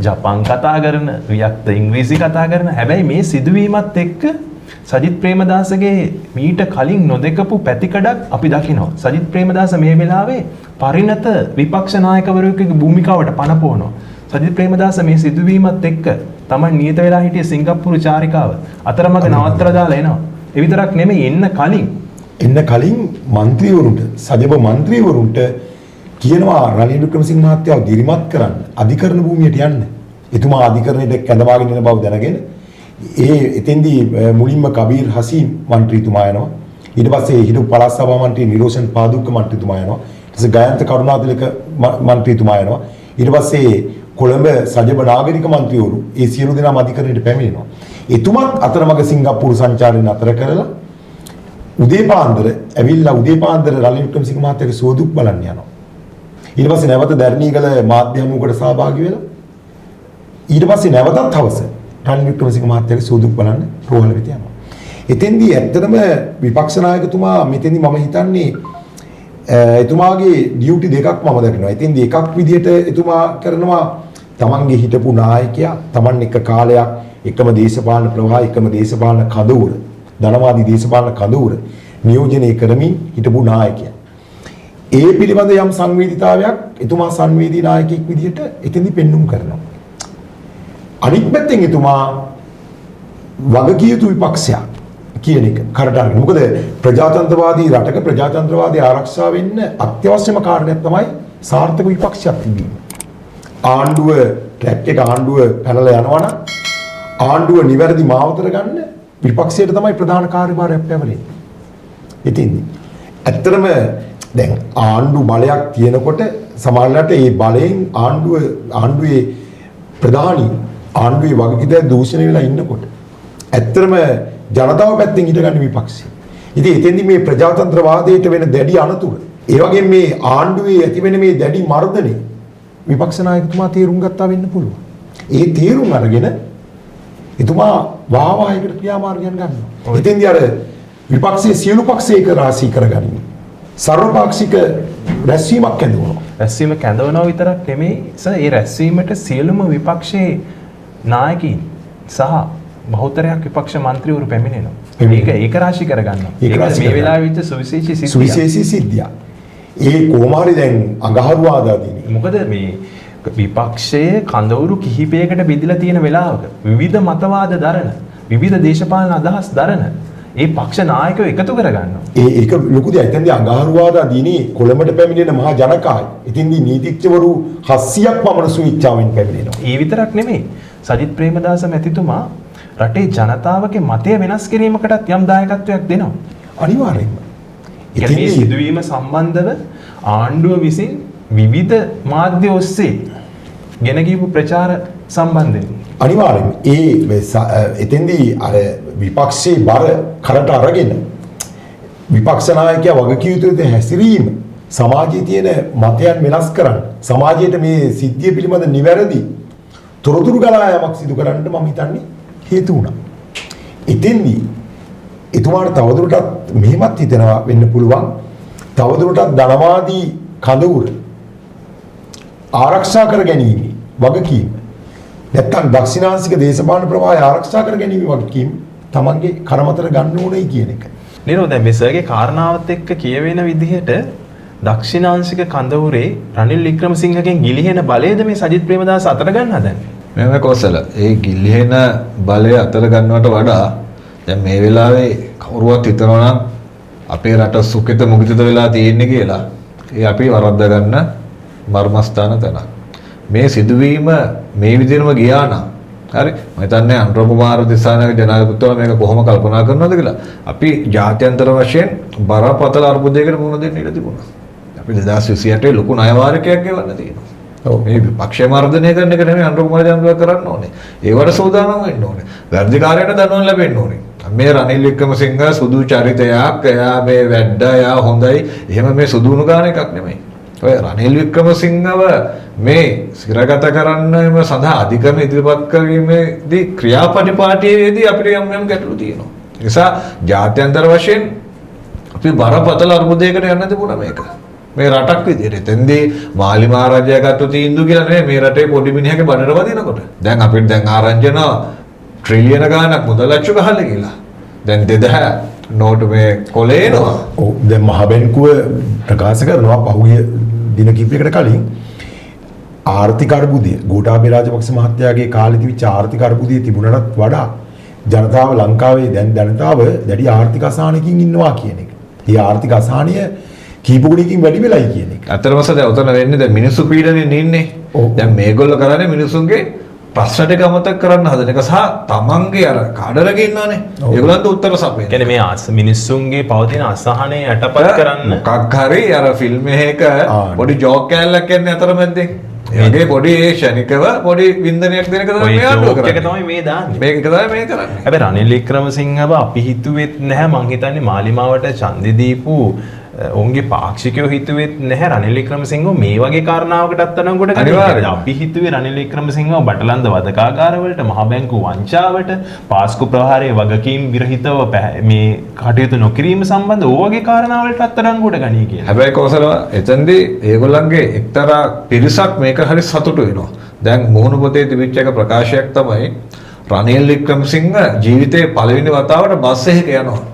ජපන් කතා කරන, වියක්ත ඉංග්‍රීසි කතා කරන. හැබැයි මේ සිදුවීමත් එක්ක සජිත් ප්‍රේමදාසගේ මීට කලින් නොදකපු පැතිකඩක් අපි දකිනවා. සජිත් ප්‍රේමදාස මේ වෙලාවේ පරිණත විපක්ෂ නායකවරයෙකුගේ භූමිකාවට පනපවනවා. සජිත් ප්‍රේමදාස මේ සිදුවීමත් එක්ක තමයි නියත වෙලා හිටිය සිංගප්පූරු චාරිකාව අතරමඟ නවත්තලා දාලා එනවා. ඒ විතරක් නෙමෙයි එන්න කලින් മന്ത്രിවරුන්ට සජීව മന്ത്രിවරුන්ට කියනවා රනිල් වික්‍රමසිංහ මහත්තයාව දිරිමත් කරන්න අධිකරණ භූමියට යන්න. එතුමා අධිකරණයට කැඳවාගෙන ඉන්න බව දැනගෙන එතෙන්දී මුලින්ම කබීර් හසීම් മന്ത്രിතුමා යනවා. ඊට පස්සේ හිටපු පළාත් සභා මන්ත්‍රී නිරෝෂන් පාදුක්ක මන්ත්‍රීතුමා යනවා. ඊට පස්සේ ගයන්ත කරුණාතිලක මන්ත්‍රීතුමා යනවා. ඊට පස්සේ කොළඹ සජීව නාගරික මන්ත්‍රීවරු ඒ සියලු දෙනාම අධිකරණයට පැමිණෙනවා. එතුමත් අතරමඟ සිංගප්පූරු සංචාරය නතර කරලා උදේ පාන්දර රනිල් වික්‍රමසිංහ මහත්තයාගේ සෝදුක් බලන්න යනවා. ඊට පස්සේ නැවත දැරණීගල මාධ්‍ය හමුවකට සහභාගී වෙලා ඊට පස්සේ නැවතත් හවස රනිල් වික්‍රමසිංහ මහත්තයාගේ සෝදුක් බලන්න රෝහල වෙත යනවා. එතෙන්දී ඇත්තටම විපක්ෂ නායකතුමා මෙතෙන්දී මම හිතන්නේ එතුමාගේ ඩියුටි දෙකක් මම දකිනවා. එතෙන්දී එකක් විදිහට එතුමා කරනවා තමන්ගේ හිටපු නායකයා තමන් එක්ක කාලයක් එකම දේශපාලන ප්‍රවාහ එකම දේශපාලන කඳවුර ධනවාදී දේශපාලන කඳවුර නියෝජනය කරමින් හිටපු නායකයා. ඒ පිළිබඳ යම් සංවේදීතාවයක් එතුමා සංවේදී නායකයෙක් විදිහට එතෙන්දි පෙන්눔 කරනවා. අනිත් පැත්තෙන් එතුමා වගකිය යුතු විපක්ෂයක් කියන එක කරට අරගෙන. මොකද ප්‍රජාතන්ත්‍රවාදී රටක ප්‍රජාතන්ත්‍රවාදී ආරක්ෂා වෙන්න අත්‍යවශ්‍යම කාරණයක් තමයි සාර්ථක විපක්ෂයක් තිබීම. ආණ්ඩුව ට්‍රැක් එක ආණ්ඩුව පැනලා යනවා නම් ආණ්ඩුව නිවැරදි මාවතට ගන්න විපක්ෂයට තමයි ප්‍රධාන කාර්යභාරයක් පැවරෙන්නේ. ඉතින් ඇත්තටම දැන් ආණ්ඩු බලයක් තියෙනකොට සමහරවිට ඒ බලයෙන් ආණ්ඩුවේ ප්‍රධානී ආණ්ඩුවේ වගකීම් දූෂණය වෙලා ඉන්නකොට ඇත්තටම ජනතාව පැත්තෙන් ඉඳගන්න විපක්ෂය. ඉතින් එතෙන්දි මේ ප්‍රජාතන්ත්‍රවාදයට වෙන දැඩි අනතුර, ඒ වගේම මේ ආණ්ඩුවේ ඇතිවෙන මේ දැඩි මර්ධනය විපක්ෂ නායකතුමා තේරුම් ගත්තා වෙන්න පුළුවන්. ඒ තේරුම් අරගෙන එතුමා වාවායකට ක්‍රියාමාර්ගයන් ගන්නවා. එතෙන්දී අර විපක්ෂයේ සියලු පක්ෂ ඒක රාශී කරගනිමින් සර්වපාක්ෂික රැස්වීමක් ඇඳවනවා. රැස්වීම කැඳවනවා විතරක් නෙමෙයි සර්, ඒ රැස්වීමට සියලුම විපක්ෂයේ නායකයින් සහ බහුතරයක් විපක්ෂ මන්ත්‍රීවරු පැමිණෙනවා. ඒක රාශී කරගන්නවා. ඒක මේ වෙලාවේ වෙච්ච සුවිශේෂී සිද්ධියක්. ඒ කොහොමාරි දැන් අඟහරුවාදා දිනේ. මොකද මේ විපක්ෂයේ කඳවුරු කිහිපයකට බෙදලා තියෙන වෙලාවක විවිධ මතවාද දරන, විවිධ දේශපාලන අදහස් දරන ඒ පක්ෂ නායකයෝ එකතු කරගන්නවා. ඒක ලොකු දෙයක්. එතෙන්දී අඟහරුවාදා දිනේ කොළඹට පැමිණෙන මහා ජනකාය. එතෙන්දී නීතිඥවරු 700ක් පමණ සුවිච්ඡාවෙන් පැමිණෙනවා. ඒ විතරක් නෙමෙයි. සජිත් ප්‍රේමදාස මැතිතුමා රටේ ජනතාවගේ මතය වෙනස් කිරීමකටත් යම් දායකත්වයක් දෙනවා. අනිවාර්යයෙන්ම. මේ සිදුවීම සම්බන්ධව ආණ්ඩුව විසින් විවිධ මාධ්‍ය ඔස්සේ ගෙන ගියපු ප්‍රචාර සම්බන්ධයෙන් අනිවාර්යයෙන්ම එතෙන්දී අර විපක්ෂයේ බර කරට අරගෙන විපක්ෂ ናයකයා වගකිය යුතු හැසිරීම, සමාජයේ තියෙන මතයන් වෙනස් කරන්න, සමාජයට මේ සිද්ධිය පිළිබඳ නිවැරදි තොරතුරු ගලා යාමක් සිදු කරන්න මම හිතන්නේ හේතු වුණා. එතෙන්දී එතුමාට තවදුරටත් මෙහෙමත් හිතනවා වෙන්න පුළුවන්, තවදුරටත් ධනවාදී කඳවුර ආරක්ෂා කර ගැනීම වගකීම, නැත්තම් දක්ෂිණාංශික දේශපාලන ප්‍රවාහය ආරක්ෂා කර ගැනීම වගකීම තමන්ගේ කරමතර ගන්න ඕනේ කියන එක. නිරෝ දැන් මේ සර්ගේ කාරණාවත් එක්ක කියවෙන විදිහට දක්ෂිණාංශික කඳවුරේ රනිල් වික්‍රමසිංහගෙන් ගිලිහෙන බලයද මේ සජිත් ප්‍රේමදාස අතර ගන්න හදන්නේ? මෙන්න කොසල ඒ ගිලිහෙන බලය අතර ගන්නවට වඩා දැන් මේ වෙලාවේ කවුරුවත් හිතනවා නම් අපේ රට සුඛිත මුගිත වෙලා තියෙන්නේ කියලා ඒ අපි වරද්ද ගන්න මර්මස්ථාන තැනක්. මේ සිදුවීම මේ විදිහටම ගියා නම් හරි මම හිතන්නේ අනුර කුමාර දිසානායක ජනාධිපතිතුමා මේක කොහොම කල්පනා කරනවද කියලා අපි ජාත්‍යන්තර වශයෙන් බරපතල අර්බුදයකට මුහුණ දෙන්න ඉඩ තිබුණා. අපි 2028 ලොකු ණය වාරිකයක් ගෙවන්න තියෙනවා. ඔව් මේ විපක්ෂය මර්ධනය කරන එක නෙමෙයි අනුර කුමාර ජනාධිපතිතුමා කරන්න ඕනේ. ඒවට සූදානම් වෙන්න ඕනේ. වැඩිකාරයට දඬුවම් ලැබෙන්න ඕනේ. මේ රනිල් වික්‍රමසිංහ සුදු චරිතයක්, එයා මේ වැඩ, එයා හොඳයි. එහෙම මේ සුදුණු ගාන එකක් නෙමෙයි. ඔය රනිල් වික්‍රමසිංහව මේ සිරගත කරන්නම සඳහා අධිකරණ ඉදිරිපත් කිරීමේදී ක්‍රියාපටිපාටියේදී අපිට යම් ගැටලු තියෙනවා. ඒ නිසා ජාත්‍යන්තර වශයෙන් අපි බරපතල අර්බුදයකට යන්න තිබුණා මේක. මේ රටක් විදිහට. එතෙන්දී මාලි මහරජයා ගත්ත තීන්දුව කියලා නෙමෙයි මේ රටේ පොඩි මිනිහගේ බඩට වදිනකොට. දැන් අපිට දැන් ආරංචින ට්‍රිලියන ගාණක් මුදල් අච්චු ගහලා ගිහලා. දැන් 2000 නෝටු මේ කොලේනවා. ඔව් දැන් මහ බැංකුව ප්‍රකාශ කරනවා පහුගිය දින කිහිපයකට කලින් ආර්ථික අර්බුදය ගෝඨාභය රාජපක්ෂ මහත්තයාගේ කාලේ තිබිච්ච ආර්ථික අර්බුදය තිබුණටත් වඩා ජනතාව ලංකාවේ දැන් ජනතාව දැඩි ආර්ථික අසහනයකින් ඉන්නවා කියන එක. මේ ආර්ථික අසහනය කීප ගුණකින් වැඩි වෙලයි කියන එක. අතරමස දැන් උතන වෙන්නේ දැන් මිනිස්සු පීඩනෙන් ඉන්නේ. දැන් මේගොල්ලෝ කරන්නේ මිනිස්සුන්ගේ ප්‍රශ්න ටික අමතක කරන්න හදන එක සහ තමන්ගේ අර කාඩරගේ ඉන්නවනේ. ඒගොල්ලන්ට උත්තර සපයන. කියන්නේ මේ මිනිස්සුන්ගේ පවතින අසහනය යටපත් කරන්න මොකක් හරි අර ෆිල්ම් එකක පොඩි ජෝක් කෑල්ලක් එන්නේ අතරමැද්දේ. ඒකේ පොඩි ෂණිකව පොඩි වින්දනයක් දෙන එක තමයි මේ ආණ්ඩුව කරන්නේ. ඒක තමයි මේ දාන්නේ. මේක තමයි මේ කරන්නේ. හැබැයි රනිල් වික්‍රමසිංහව අපි හිතුවෙත් නැහැ, මං හිතන්නේ මාලිමාවට ඡන්දෙ දීපු ඔවුන්ගේ පාක්ෂිකයෝ හිතුවෙත් නැහැ රනිල් වික්‍රමසිංහව මේ වගේ කාරණාවකටත් අතනකොට ගන්න. අපි හිතුවේ රනිල් වික්‍රමසිංහව බටලන්ද වදකාගාරවලට, මහ බැංකු වංචාවට, පාස්කු ප්‍රහාරයේ වගකීම් විරහිතව මේ කටයුතු නොකිරීම සම්බන්ධ ඕ වගේ කාරණාවලට අත්අඩංගුවට ගනී කියලා. හැබැයි කෝසල එතෙන්දී ඒගොල්ලන්ගේ එක්තරා පිරිසක් මේක හරි සතුටු වෙනවා. දැන් මුහුණු පොතේ තිබිච්ච එක ප්‍රකාශයක් තමයි රනිල් වික්‍රමසිංහ ජීවිතේ පළවෙනි වතාවට බස් එකක යනවා.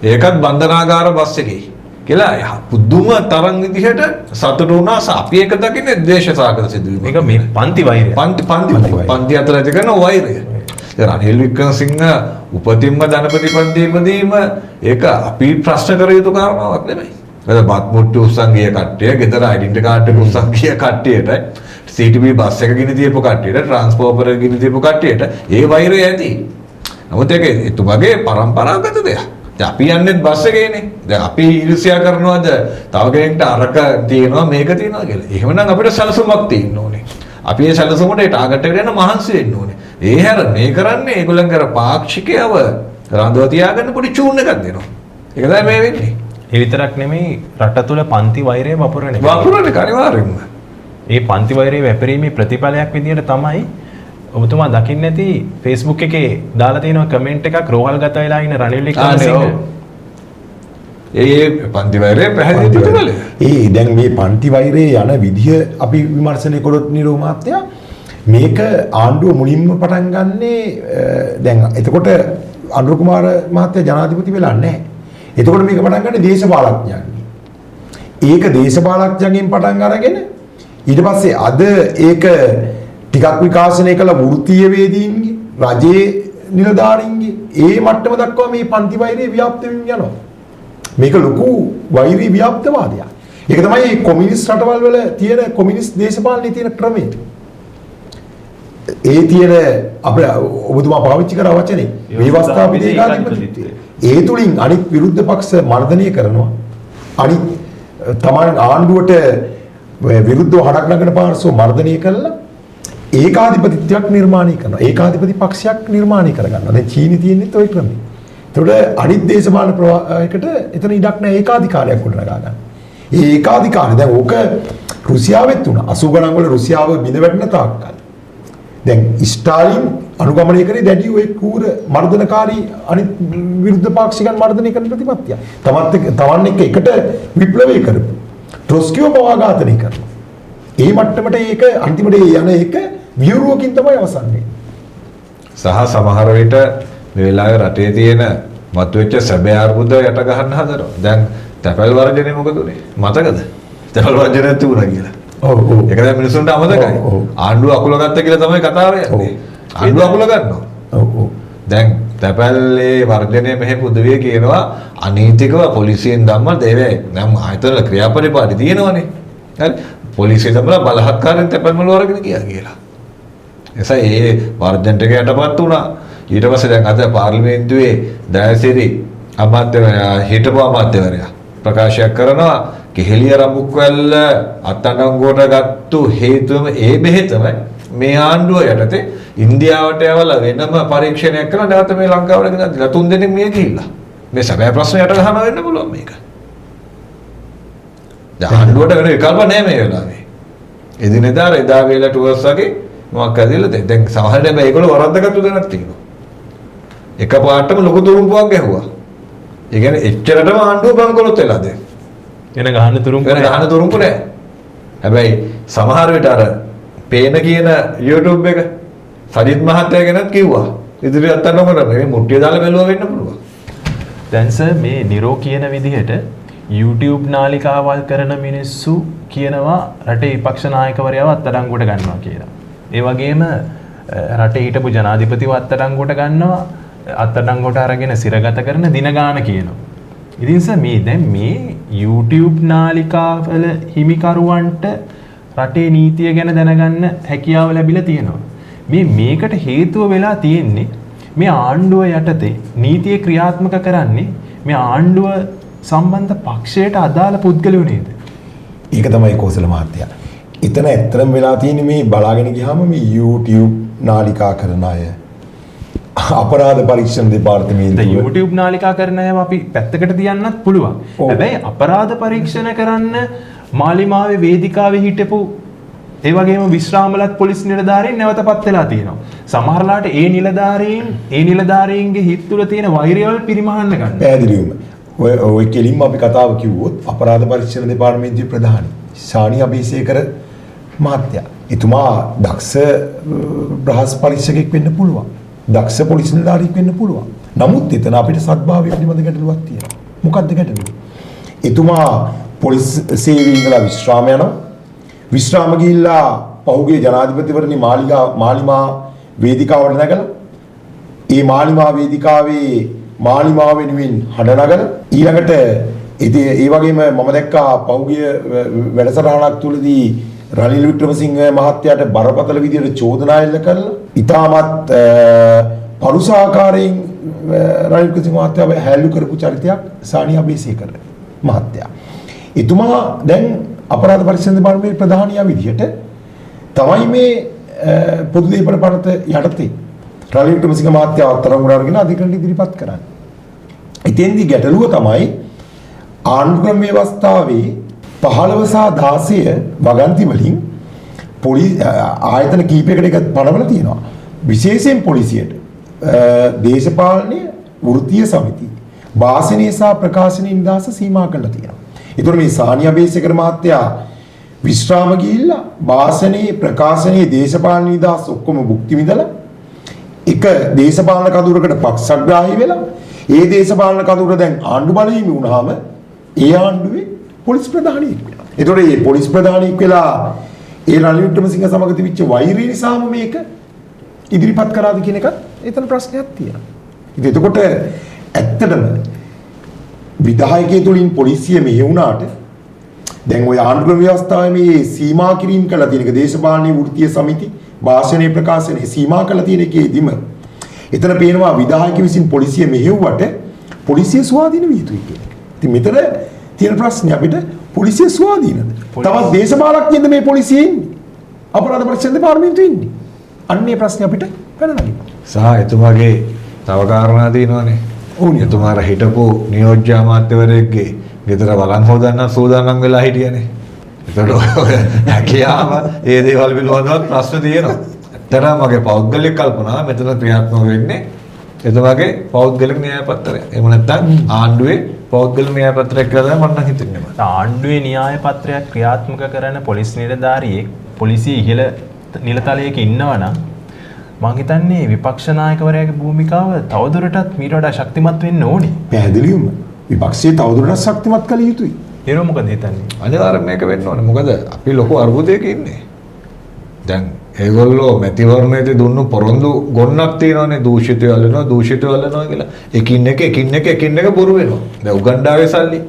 ඒකත් බන්ධනාගාර බස් එකේ කියලා පුදුම තරම් විදිහට සතුටු වුණා. අපි ඒක දකින්නේ ද්වේෂ සාගත සිදුවීම. මේක මේ පන්ති වෛරය. පන්ති අතර ඇති කරන වෛරය. රනිල් වික්‍රමසිංහ උපතින්ම ධනපති පන්තියේදීම ඒක අපි ප්‍රශ්න කර යුතු කාරණාවක් නෙමෙයි. මොකද බත් මුට්ටු උස්සන් ගිය කට්ටිය, ගෙදර ඩෙන්ටි කාඩ් එක උස්සන් ගිය කට්ටියට, CTB බස් එක ගිනි තියපු කට්ටියට, ට්‍රාන්ස්ෆෝමර් එක ගිනි තියපු කට්ටියට ඒ වෛරය ඇති. නමුත් ඒක එතුමගේ පරම්පරාගත දෙයක්. දැන් අපි යන්නේ බස් එකේනේ. දැන් අපි ඊර්ෂ්‍යා කරනවාද තව කෙනෙක්ට අරක තියෙනවා මේක තියෙනවා කියලා. එහෙමනම් අපිට සැලසුමක් තියෙන්න ඕනේ. අපි ඒ සැලසුමට ඒ ටාගට් එකට යන මහන්සි වෙන්න ඕනේ. ඒ හැර මේ කරන්නේ ඒගොල්ලන්ගේ අර පාක්ෂිකයව රඳව තියාගන්න පොඩි චූන් එකක් දෙනවා. ඒක තමයි මේ වෙන්නේ. ඒ විතරක් නෙමෙයි රට තුල පන්ති වෛරය වපුරන එක. වපුරන එක අනිවාර්යෙන්ම. ඒ පන්ති වෛරය වැපරීමේ ප්‍රතිඵලයක් විදියට තමයි ඔබතුමා දකින්න ඇති Facebook එකේ දාලා තියෙන කමෙන්ට් එකක් රෝහල් ගත වෙලා ඉන්න රනිල් වික්‍රමසිංහ. ඒ පන්ති වෛරය පැහැදිලි ප්‍රතිඵලය. දැන් මේ පන්ති වෛරයේ යන විදිය අපි විමර්ශනය කළොත් නිරෝ මහත්තයා මේක ආණ්ඩුව මුලින්ම පටන් ගන්නේ දැන් එතකොට අනුර කුමාර මහත්තයා ජනාධිපති වෙලා නැහැ. එතකොට මේක පටන් ගන්නේ දේශපාලඥයන්ගෙන්. ඒක දේශපාලඥයන්ගෙන් පටන් අරගෙන ඊට පස්සේ අද ඒක ටිකක් විකාශනය කළ වෘත්තීය වේදීන්ගේ රජයේ නිලධාරීන්ගේ ඒ මට්ටම දක්වා මේ පන්ති වෛරය ව්‍යාප්ත වෙමින් යනවා. මේක ලොකු වෛරී ව්‍යාප්තවාදයක්. ඒක තමයි කොමියුනිස්ට් රටවල් වල තියෙන කොමියුනිස්ට් දේශපාලනයේ තියෙන ක්‍රමය. ඒ තියෙන අපේ ඔබතුමා පාවිච්චි කරා වචනේ ව්‍යවස්ථාපිත ඒකාධිපතිත්වය. ඒ තුලින් අනිත් විරුද්ධ පක්ෂ මර්ධනය කරනවා. අනිත් තමන් ආණ්ඩුවට විරුද්ධව හඩක් නගන පාර්ශ්ව මර්ධනය කළා ඒකාධිපතිත්වයක් නිර්මාණය කරනවා. ඒකාධිපති පක්ෂයක් නිර්මාණය කරගන්නවා. දැන් චීනි තියෙනෙත් ওই ක්‍රමය. ඒතකොට අනිත් දේශපාලන ප්‍රවාහයකට එතන ඉඩක් නැහැ ඒකාධිකාරයක් ගොඩනගා ගන්න. ඒ ඒකාධිකාරය දැන් ඕක රුසියාවෙත් උනා. 80 ගණන් වල රුසියාව බිඳ වැටෙන තාක්කල්. දැන් ස්ටාලින් අනුගමනය කරේ දැඩි ඔය කූර මර්ධනකාරී අනිත් විරුද්ධ පාක්ෂිකයන් මර්ධනය කරන ප්‍රතිපත්තිය. තවන් එකට විප්ලවය කරපු. ට්‍රොස්කියෝ පවා ඝාතනය කරනවා. ඒ මට්ටමට ඒක අන්තිමට යන එක වියුරුවකින් තමයි අවසන් වෙන්නේ. සහ සමහර විට මේ වෙලාවේ රටේ තියෙන මතුවෙච්ච සැබෑ අර්බුද යට ගහන්න හදනවා. දැන් තැපැල් වර්ජනේ මොකද උනේ? මතකද? තැපැල් වර්ජනයක් තිබුණා කියලා. ඔව් ඔව්. ඒක දැන් මිනිස්සුන්ට අමතකයි. ආණ්ඩුව අකුල ගත්ත කියලා තමයි කතාව යන්නේ. ආණ්ඩුව අකුල ගන්නවා. ඔව් ඔව්. දැන් තැපැල්ලේ වර්ජනය මෙහෙ පුදුවිය කියනවා අනීතිකව පොලිසියෙන් ධම්ම දෙවේ. නම් ආයතන ක්‍රියාපරිපාටි තියෙනවනේ. හරි. පොලිසිය තමයි බලහත්කාරයෙන් තැපැල් වල වරගෙන ගියා කියලා. එසා ඒ වර්ජන්ට යටපත් වුණා. ඊට පස්සේ දැන් අද පාර්ලිමේන්තුවේ දයසිරි අමාත්‍යවරයා හිටපු අමාත්‍යවරයා ප්‍රකාශයක් කරනවා කෙහෙලිය රඹුක්වැල්ල අත්අඩංගුවට ගත්තු හේතුවම ඒ බෙහෙතම මේ ආණ්ඩුව යටතේ ඉන්දියාවට යවලා වෙනම පරීක්ෂණයක් කරලා නැවත මේ ලංකාවට ගෙනත් දීලා 3 දෙනෙක් මිය ගිහිල්ලා. මේ සැබෑ ප්‍රශ්න යට ගහනවා වෙන්න පුළුවන් මේක. දැන් ආණ්ඩුවට වෙන විකල්ප නැහැ මේ වෙලාවේ. එදිනෙදා එදා වේල ටුවර්ස් වගේ මොකක් හදිලා දැන් සමහරවිට මේගොල්ලෝ වරද්දගත්තු දෙයක් තියෙනවා. එකපාරටම ලොකු තුරුම්පුවක් ගැහුවා. ඒ කියන්නේ එච්චරටම ආණ්ඩුව බංකොලොත් වෙලා දැන්. වෙන ගහන්න තුරුම්පු නෑ. හැබැයි සමහර විට අර පේන කියන YouTube එක සජිත් මහත්තයා ගැනත් කිව්වා. ඉදිරියට අතන මොකද මේ මුට්ටිය දාලා බැලුවා වෙන්න පුළුවන්. දැන් සර් මේ නිරෝ කියන විදිහට YouTube නාලිකාවල් කරන මිනිස්සු කියනවා රටේ විපක්ෂ නායකවරයව අත්අඩංගුවට ගන්නවා කියලා. ඒ වගේම රටේ හිටපු ජනාධිපතිව අත්අඩංගුවට ගන්නවා අත්අඩංගුවට අරගෙන සිරගත කරන දින ගාන කියනවා. ඉතින් සර් මේ දැන් මේ YouTube නාලිකාවල හිමිකරුවන්ට රටේ නීතිය ගැන දැනගන්න හැකියාව ලැබිලා තියෙනවා. මේකට හේතුව වෙලා තියෙන්නේ මේ ආණ්ඩුව යටතේ නීතිය ක්‍රියාත්මක කරන්නේ මේ ආණ්ඩුව සම්බන්ධ පක්ෂයට අදාළ පුද්ගලයෝ නේද? ඒක තමයි කෝසල මහත්තයා. එතන ඇත්තටම වෙලා තියෙන්නේ මේ බලාගෙන ගියාම මේ YouTube නාලිකා කරන අය අපරාධ පරීක්ෂණ දෙපාර්තමේන්තුව YouTube නාලිකා කරන අය අපි පැත්තකට තියන්නත් පුළුවන්. හැබැයි අපරාධ පරීක්ෂණ කරන්න මාලිමාවේ වේදිකාවේ හිටපු ඒ වගේම විශ්‍රාමලත් පොලිස් නිලධාරීන් නැවතපත් වෙලා තියෙනවා. සමහරලාට ඒ නිලධාරීන්ගේ හිත් තුළ තියෙන වෛරයවල් පිරිමහන්න ගන්න. පැහැදිලිවම ඔය කෙලින්ම අපි කතාව කිව්වොත් අපරාධ පරීක්ෂණ දෙපාර්තමේන්තුවේ ප්‍රධානි ශානි අබේසේකර මහත්තයා. එතුමා දක්ෂ බ්‍රහස් පරීක්ෂකෙක් වෙන්න පුළුවන්. දක්ෂ පොලිස් නිලධාරියෙක් වෙන්න පුළුවන්. නමුත් එතන අපිට සත්භාවය පිළිබඳ ගැටලුවක් තියෙනවා. මොකක්ද ගැටලුව? එතුමා පොලිස් සේවයේ ඉඳලා විශ්‍රාම යනවා. විශ්‍රාම ගිහිල්ලා පහුගිය ජනාධිපතිවරණි මාලිමා වේදිකාවට නැගලා ඒ මාලිමා වේදිකාවේ මාලිමාව වෙනුවෙන් හඬ නගලා ඊළඟට ඉතින් ඒ වගේම මම දැක්කා පහුගිය වැඩසටහනක් තුලදී රනිල් වික්‍රමසිංහ මහත්තයාට බරපතල විදියට චෝදනා එල්ල කරලා ඉතාමත් පරුසාකාරයෙන් රනිල් වික්‍රමසිංහ මහත්තයාව හැලු කරපු චරිතයක් සානියා බේසේකර මහත්තයා. එතුමා දැන් අපරාධ පරීක්ෂණ දෙපාර්තමේන්තුවේ ප්‍රධානියා විදියට තමයි මේ පොදු දේපළ පනත යටතේ රනිල් වික්‍රමසිංහ මහත්තයා අත්අඩංගුවට අරගෙන අධිකරණයට ඉදිරිපත් කරන්නේ. ඉතින්දි ගැටලුව තමයි ආණ්ඩුක්‍රම ව්‍යවස්ථාවේ 15 සහ 16 වගන්ති වලින් ආයතන කීපයකට එක පනවලා තියෙනවා. විශේෂයෙන් පොලිසියට දේශපාලන වෘත්තීය සමිති භාෂණය සහ ප්‍රකාශනයේ නිදහස සීමා කරලා තියෙනවා. ඒතර මේ සානියා බේසේකර මහත්තයා විශ්‍රාම ගිහිල්ලා භාෂණයේ ප්‍රකාශනයේ දේශපාලන නිදහස ඔක්කොම භුක්ති විඳලා එක දේශපාලන කඳවුරකට පක්ෂග්‍රාහී වෙලා ඒ දේශපාලන කඳවුර දැන් ආණ්ඩු බලයෙන් වුණාම ඒ ආණ්ඩුවේ පොලිස් ප්‍රධානියෙක් වෙනවා. ඒතකොට මේ පොලිස් ප්‍රධානියෙක් වෙලා ඒ රනිල් වික්‍රමසිංහ සමග තිබිච්ච වෛරය නිසාම මේක ඉදිරිපත් කරාද කියන එකත් එතන ප්‍රශ්නයක් තියෙනවා. ඉතින් එතකොට ඇත්තටම විධායකයෙකු තුලින් පොලිසිය මෙහෙවුනාට දැන් ওই ආණ්ඩුක්‍රම ව්‍යවස්ථාවේ මේ සීමා කිරීම කළා තියෙන එක දේශපාලනීය වෘත්තීය සමිති භාෂණයේ ප්‍රකාශනයේ සීමා කළා තියෙන එකේදීම එතන පේනවා විධායක විසින් පොලිසිය මෙහෙව්වට පොලිසිය ස්වාධීන විය යුතුයි කියන එක. ඉතින් මෙතන තියෙන ප්‍රශ්නේ අපිට පොලිසිය ස්වාධීනද? තවත් දේශපාලඥයෙක්ද මේ පොලිසියේ ඉන්නේ? අපරාධ පරීක්ෂණ දෙපාර්තමේන්තුවේ ඉන්නේ? අන්නේ ප්‍රශ්නේ අපිට පැනනගිනවා. සහ එතුමාගේ තව කාරණා තියෙනවානේ. එතුමාට හිටපු නියෝජ්‍ය අමාත්‍යවරයෙක්ගේ ගෙදර බලන් හොදන්න සූදානම් වෙලා හිටියනේ. ඒතකොට ඔය හැකියාව ඒ දේවල් පිළිබඳව ප්‍රශ්න තියෙනවා. ඇත්තටම මගේ පෞද්ගලික කල්පනාව මෙතන ක්‍රියාත්මක වෙන්නේ එතුමාගේ පෞද්ගලික න්‍යාය පත්‍රය. එහෙම නැත්නම් ආණ්ඩුවේ පෞද්ගලික න්‍යාය පත්‍රයක් කියලා මම නම් හිතන්නේ. ආණ්ඩුවේ න්‍යාය පත්‍රයක් ක්‍රියාත්මක කරන පොලිස් නිලධාරියෙක් පොලිසිය ඉහළ නිලතලයක ඉන්නවා නම් මම හිතන්නේ විපක්ෂ නායකවරයාගේ භූමිකාව තවදුරටත් මීට වඩා ශක්තිමත් වෙන්න ඕනේ. පැහැදිලිවම විපක්ෂයේ තවදුරටත් ශක්තිමත් කළ යුතුයි. ඒක මොකද හිතන්නේ? අනිවාර්යෙන් මේක වෙන්න ඕනේ. මොකද අපි ලොකු අර්බුදයක ඉන්නේ. දැන් ඒගොල්ලෝ මැතිවරණයේදී දුන්නු පොරොන්දු ගොන්නක් තියෙනවානේ දූෂිතය වලනවා කියලා. එකින් එක බොරු වෙනවා. දැන් උගන්ඩාවේ සල්ලි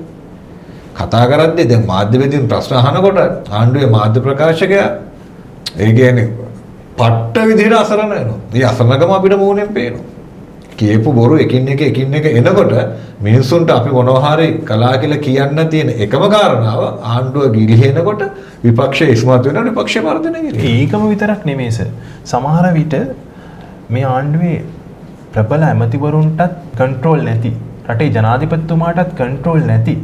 කතා කරද්දී දැන් මාධ්‍යවේදීන් ප්‍රශ්න අහනකොට ආණ්ඩුවේ මාධ්‍ය ප්‍රකාශකයා ඒ කියන්නේ පට්ට විදිහට අසරණ වෙනවා. මේ අසරණකම අපිට මූණෙන් පේනවා. කියපු බොරු එකින් එක එනකොට මිනිස්සුන්ට අපි මොනවා හරි කලා කියලා කියන්න තියෙන එකම කාරණාව ආණ්ඩුව ගිලිහෙනකොට විපක්ෂය ඉස්මතු වෙනවා විපක්ෂය වර්ධනය කරනවා. ඒකම විතරක් නෙමෙයි සර්. සමහර විට මේ ආණ්ඩුවේ ප්‍රබල ඇමතිවරුන්ටත් කන්ට්‍රෝල් නැති රටේ ජනාධිපතිතුමාටත් කන්ට්‍රෝල් නැති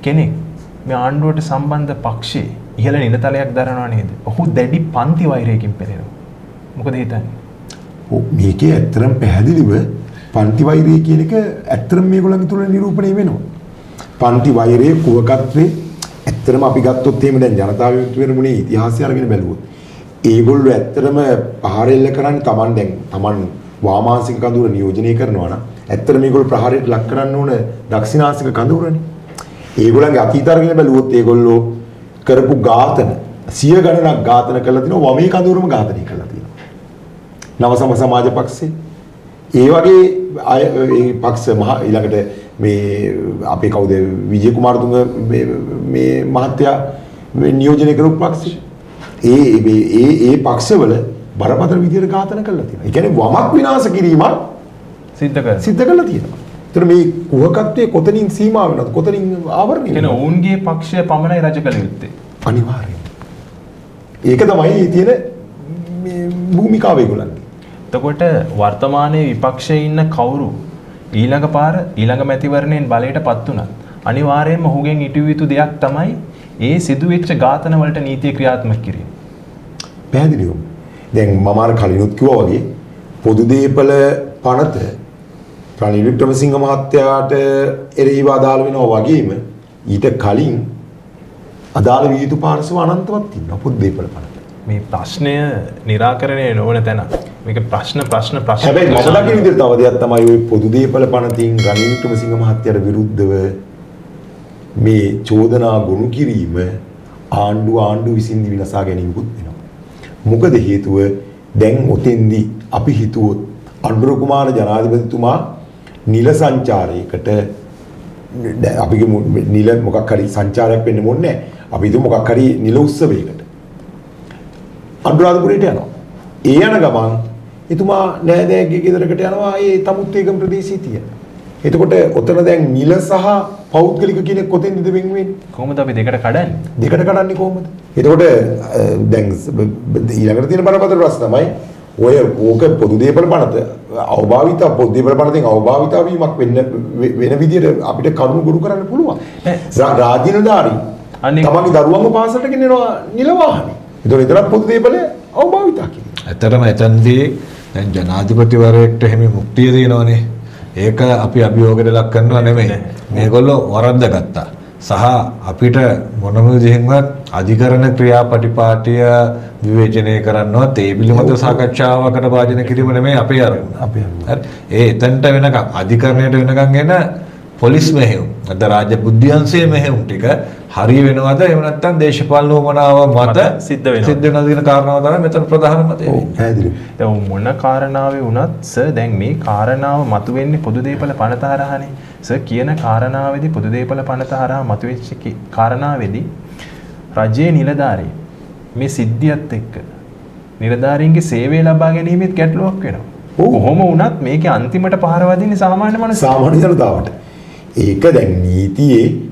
කෙනෙක් මේ ආණ්ඩුවට සම්බන්ධ පක්ෂයේ ඉහළ නිලතලයක් දරනවා නේද? ඔහු දැඩි පන්ති වෛරයකින් පෙළෙනවා. මොකද හිතන්නේ? මේකේ ඇත්තටම පැහැදිලිව පන්ති වෛරය කියන එක ඇත්තටම මේගොල්ලන්ගේ තුල නිරූපණය වෙනවා. පන්ති වෛරයේ කුවකත්වේ ඇත්තටම අපි ගත්තොත් එහෙම දැන් ජනතා විමුක්ති පෙරමුණේ ඉතිහාසය අරගෙන බැලුවොත් ඒගොල්ලෝ ඇත්තටම පහරෙල්ල කරන්නේ Taman වාමාංශික කඳවුර නියෝජනය කරනවා නම් ඇත්තටම මේගොල්ලෝ ප්‍රහාරයට ලක් කරන්න ඕන දක්ෂිණාංශික කඳවුරනේ. ඒගොල්ලන්ගේ අතීත අරගෙන බැලුවොත් ඒගොල්ලෝ කරපු ඝාතන 100 ගණනක් ඝාතන කළා තිනවා වමේ කඳවුරම ඝාතනය කළා තියෙනවා. නව සමාජ පක්ෂේ ඒ වගේ ඒ පක්ෂ ඊළඟට මේ අපේ කවුද විජය කුමාරතුංග මේ මහත්තයා නියෝජනය කරපු පක්ෂේ ඒ පක්ෂවල බරපතල විදියට ඝාතන කළා තියෙනවා. ඒ කියන්නේ වමක් විනාශ කිරීමක් සිද්ධ කරලා තියෙනවා. ඒතර මේ කුහකත්වයේ කොතනින් සීමා වෙනවද? කොතනින් ආවරණය වෙනවද? කියන්නේ ඔවුන්ගේ පක්ෂය පමණයි රජ කළ යුත්තේ. අනිවාර්යයෙන්. ඒක තමයි තියෙන මේ භූමිකාව ඒගොල්ලන්ගේ. එතකොට වර්තමානයේ විපක්ෂයේ ඉන්න කවුරු ඊළඟ මැතිවරණයෙන් බලයටපත් වුණා. අනිවාර්යයෙන්ම ඔහුගෙන් ඉටුව යුතු දෙයක් තමයි ඒ සිදුවෙච්ච ඝාතන වලට නීතිය ක්‍රියාත්මක කිරීම. පැහැදිලිවම. දැන් මම අර කලිනුත් කිව්වා වගේ පොදු දේපළ පනත රනිල් වික්‍රමසිංහ මහත්තයාට එරෙහිව අදාළ වෙනවා වගේම ඊට කලින් අදාළ විය යුතු පාර්ශව අනන්තවත් ඉන්නවා පොදු දේපළ පනත. මේ ප්‍රශ්නය निराකරණය නොවන තැන මේක ප්‍රශ්න හැබැයි මම දකින විදිහට තව දෙයක් තමයි ওই පොදු දේපල පනතින් රනිල් වික්‍රමසිංහ මහත්තයාට විරුද්ධව මේ චෝදනා ගොනු කිරීම ආණ්ඩුව විසින් විනාශා ගැනීමකුත් වෙනවා. මොකද හේතුව දැන් ඔතෙන්දී අපි හිතුවොත් අනුර කුමාර ජනාධිපතිතුමා නිල සංචාරයකට අපි නිල මොකක් හරි සංචාරයක් වෙන්න ඕනේ නැහැ. අපි හිතුව මොකක් හරි නිල උත්සවයකට අනුරාධපුරයට යනවා. ඒ යන ගමන් එතුමා නෑදෑයගේ ගෙදරකට යනවා ඒ තමුත්තේගම ප්‍රදේශයේ තියෙන. එතකොට ඔතන දැන් නිල සහ පෞද්ගලික කෙනෙක් කොතෙන්ද වෙන් වෙන්නේ? කොහොමද අපි දෙකට කඩන්නේ? දෙකට කඩන්නේ කොහොමද? එතකොට දැන් ඊළඟට තියෙන බරපතල ප්‍රශ්න තමයි ඔය ඕක පොදු දේපල පනත අවභාවිත පොදු දේපල පනතෙන් අවභාවිත වීමක් වෙන විදිහට අපිට කරුණු ගොනු කරන්න පුළුවන්. රාජ්‍ය නිලධාරී තමන්ගේ දරුවන්ව පාසලට ගෙනියනවා නිල වාහනේ. ඒතකොට ඒතරම් පොදු දේපල අවභාවිත කිරීම. ඇත්තටම එතනදී දැන් ජනාධිපතිවරයෙක්ට එහෙම මුක්තිය දෙනවනේ. ඒක අපි අභියෝගයට ලක් කරනවා නෙමෙයි. මේගොල්ලෝ වරද්ද ගත්තා. සහ අපිට මොනම විදිහින්වත් අධිකරණ ක්‍රියාපටිපාටිය විවේචනය කරන්නවත් ඒ පිළිබඳව සාකච්ඡාවකට භාජනය කිරීම නෙමෙයි අපේ අරමුණ. හරි. ඒ එතනට වෙනකම් අධිකරණයට වෙනකම් එන පොලිස් මෙහෙයුම් අද රාජ්‍ය බුද්ධ්‍යංශයේ මෙහෙයුම් ටික හරි වෙනවද එහෙම නැත්නම් දේශපාලන උමනාව මත සිද්ධ වෙනවද කියන කාරණාව තමයි මෙතන ප්‍රධානම දේ. පැහැදිලි. දැන් මොන කාරණාවේ වුණත් සර් දැන් මේ කාරණාව මතුවෙන්නේ පොදු දේපල පනත හරහානේ. සර් කියන කාරණාවේදී පොදු දේපල පනත හරහා මතුවෙච්ච කාරණාවේදී රජයේ නිලධාරී මේ සිද්ධියත් එක්ක නිලධාරීන්ගේ සේවය ලබා ගැනීමෙත් ගැටලුවක් වෙනවා. කොහොම වුණත් මේකේ අන්තිමට පහර වදින්නේ සාමාන්‍ය මනුස්සය. සාමාන්‍ය ජනතාවට. ඒක දැන්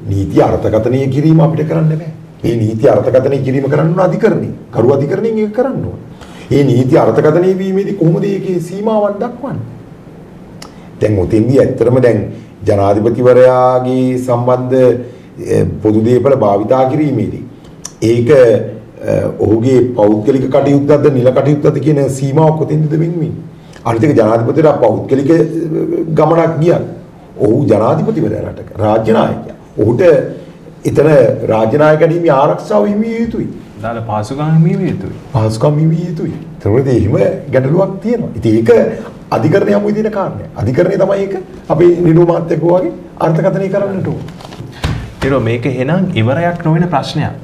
නීති අර්ථකථනය කිරීම අපිට කරන්න බෑ. මේ නීති අර්ථකථනය කිරීම කරන්න ඕන අධිකරණේ. කරු අධිකරණයෙන් ඒක කරන්න ඕන. මේ නීති අර්ථකථනය වීමේදී කොහොමද ඒකේ සීමාවන් දක්වන්නේ? දැන් ඔතෙන්දී ඇත්තටම දැන් ජනාධිපතිවරයාගේ සම්බන්ධ පොදු දේපල භාවිතා කිරීමේදී ඒක ඔහුගේ පෞද්ගලික කටයුත්තක්ද නිල කටයුත්තක්ද කියන සීමාව කොතෙන්ද වෙන්නේ? අනිත් එක ජනාධිපතිවරයා පෞද්ගලික ගමනක් ගියා. ඔහු ජනාධිපතිවරයා රටක රාජ්‍ය නායකයා. ඔහුට එතන රාජ්‍ය නායකයාගේ ආරක්ෂාව හිමි යුතුයි. දාලා පහසුකම් හිමි යුතුයි. පහසුකම් හිමි යුතුයි. ඒතකොට එහෙම ගැටලුවක් තියෙනවා. ඉතින් ඒක අධිකරණය යමු විදිහට කාරණය. අධිකරණය තමයි ඒක අපේ නිලු මාත්‍යක වගේ අර්ථකථනය කරන්නට ඕන. ඊළඟ මේක එහෙනම් ඉවරයක් නොවන ප්‍රශ්නයක්.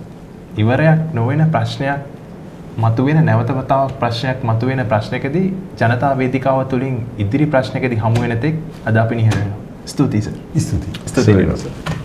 ඉවරයක් නොවන ප්‍රශ්නයක් මතුවෙන නැවත වතාවක් ප්‍රශ්නයක් මතුවෙන ප්‍රශ්නකදී ජනතා වේදිකාව තුළින් ඉදිරි ප්‍රශ්නකදී හමු වෙන තෙක් අද අපි නිහඬ වෙනවා. ස්තුතියි සර්. ස්තුතියි. ස්තුතියි සර්.